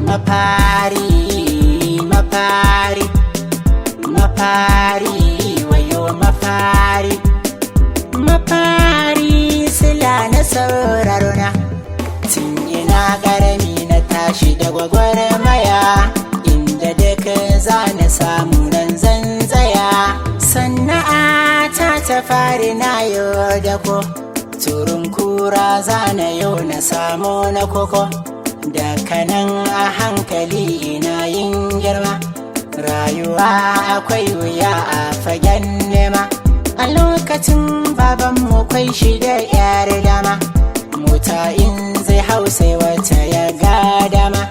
Mafari, mafari, mafari, wayo mafari, mafari sila na saurarona. Tun ina ƙarami na tashi da gwagwarmaya, inda duk za na samu nan zan tsaya. Sana'ata ta fari na yau da ko, turun kura zana yau na samu na koko. Daga nan a hankali ina yin girma, rayuwa akwai wuya a fagen nema. A lokacin babanmu kwai shi da yar dama, mota in zai hau sai wata ya ga dama.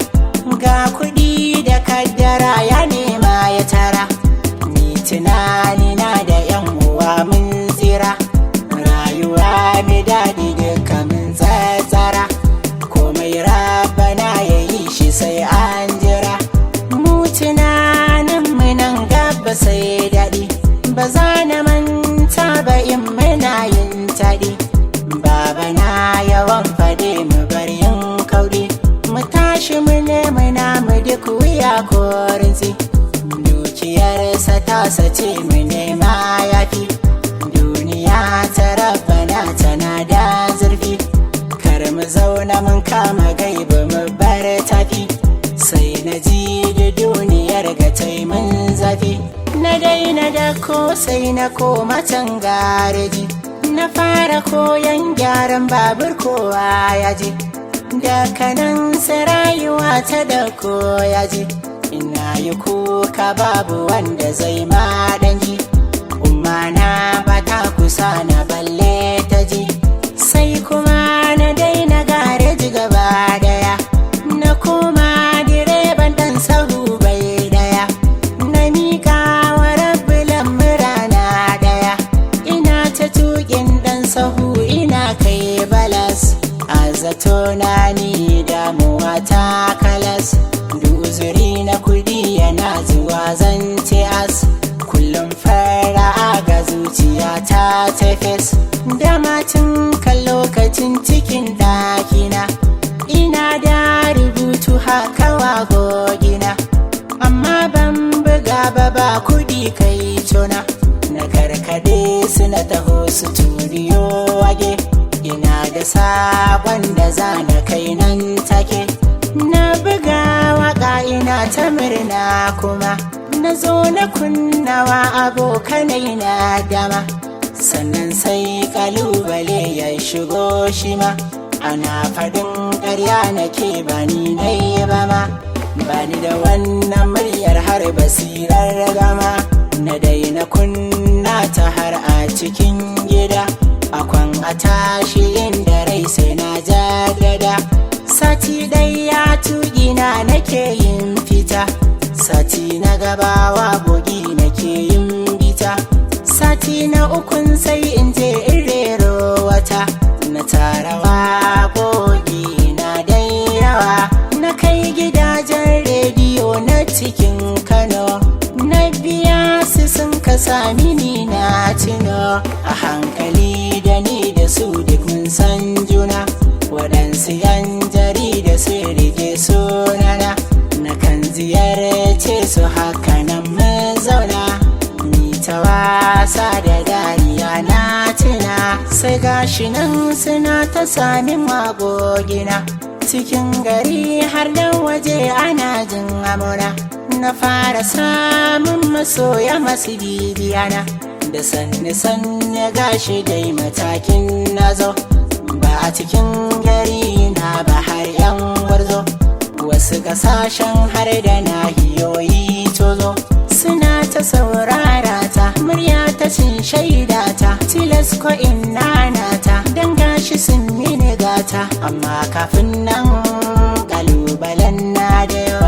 Ga kuɗi da kaddara ya nema ya tara, ni tunani na da yan uwa mun tsira. Rayuwa mai daɗi duka mun tsatsara, komai rabana ya yi shi sai an jira. Mu tunanin mu nan gaba sai daɗi, ba za na manta ba in muna yin taɗi. Baba na yawan faɗe mu bar yin kauri, mu tashi mu nemi namu duk wuya ko rinsi. Dukiyarsa ta sace mu nema yafi, duniya ta rabbana tana da zurfi. Kar mu zauna mun kama gaiba mu bar tafi, sai na ji da duniyar ga taimun zafi. Na daina da ko sai na koma can gareji, na fara koyon gyaran babur kowa ya ji. Daga nan sai rayuwa ta da koya ji, ina yi kuka babu wanda zai maɗanji. Umma na ba ta kusa na balle ta ji, sai kuma na daina gareji gaba daya, na koma direban dan sahu bai daya. Na miƙa wa rabbi lamura na daya, ina ta tuƙin dan sahu ina kai balas. A zato na ni damuwa ta kalas, duzuri na kudi yana zuwa zance as. Kullum fara'a ga zuciya ta tafes, da matin kan lokacin cikin ɗakina ina da rubutu haka wagogina. Amma ban buga ba kudi kai tona, na karkade su na taho studio wage. Ina da sabon da za na kai nan take, na buga waka ina ta murna kuma na zo na kunnawa abokanai na dama. Sannan sai kalubale ya shigo shi ma, ana faɗin ƙarya nake bani nai ba ma. Bani da wannan muryar har basirar gama, na daina kunna ta har a cikin gida. Akwan a tashi inda rai sai na jaddada, sati ɗaya tuƙina nake yin fita, sati na gabawa bogi nake yin bita, sati na ukun sai in je in rero wata. Na tara waƙoƙi na dai yawa, na kai gidajen rediyo na cikin Kano, na biya su sun kasa mini na tino. A hankali da ni da su duk mun san juna, waɗansu yan jarida su rike sunana. Na kan ziyarce su haka nan mun zauna, ni ta wasa da dariya na tuna. Sai gashi nan suna ta sami magogina, cikin gari har da waje ana jin amuna. Na fara samun masoya masu bibiyana, da sanne gashi dai matakin nazo. Ba a cikin gari na ba har yan warzo, wasu kasashen har da nahiyoyi tozo. Suna ta saurara ta, murya ta cin shaida ta, tilas ko ina nata, dan gashi sun mini gata. Amma kafin nan kalubalen na da yawa,